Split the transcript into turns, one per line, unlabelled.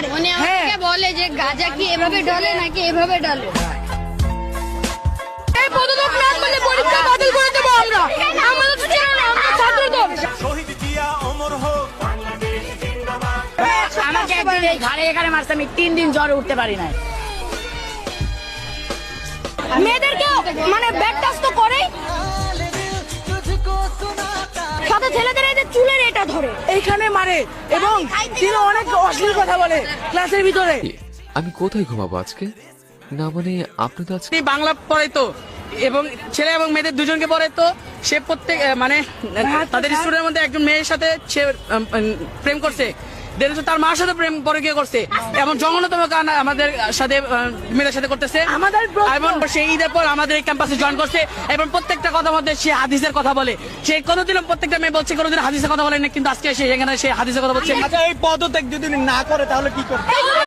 পারে। উনি আমাকে বলে যে গাঁজা কি এভাবে ঢলে নাকি এভাবে ঢলে। এই পদত্যাগ না করলে পরীক্ষা বাতিল করে দেব আমরা। আমাদের তো ছিল না, আমরা ছাত্র দল।
শহীদ জিয়া অমর হোক,
আমাকে একদিন এই ঘাড়ে এখানে মারছে, আমি 3 দিন জ্বরে উঠতে পারি না।
মেয়েদেরকে মানে ব্যাড টাচ তো করেই, সাথে ছেলেদের এই যে চুলের এটা ধরে
এইখানে মারে এবং তিনি অনেক অশ্লীল কথা বলে ক্লাসের ভিতরে।
আমি কোথায় ঘুমাবো আজকে? না মানে আপনি তো আজকে
বাংলা পড়ে তো এবং ছেলে এবং মেয়েদের দুজনকে পড়ে তো সে প্রত্যেক মানে তাদের স্টুডেন্টের মধ্যে একজন মেয়ের সাথে সে প্রেম করছে, দেন হচ্ছে তার মার সাথে প্রেম পরে গিয়ে করছে এবং জঘন্যতম কাজ আমাদের সাথে মেয়েদের সাথে করতেছে আমাদের। এবং সে ঈদের পর আমাদের এই ক্যাম্পাসে জয়েন করছে এবং প্রত্যেকটা কথা মধ্যে সে হাদিসের কথা বলে। সে কোনোদিনও প্রত্যেকটা মেয়ে বলছে কোনোদিন হাদিসের কথা বলে না, কিন্তু আজকে সে এখানে সে হাদিসের কথা বলছে।
আচ্ছা এই পদত্যাগ যদি উনি না করে তাহলে কি করবে?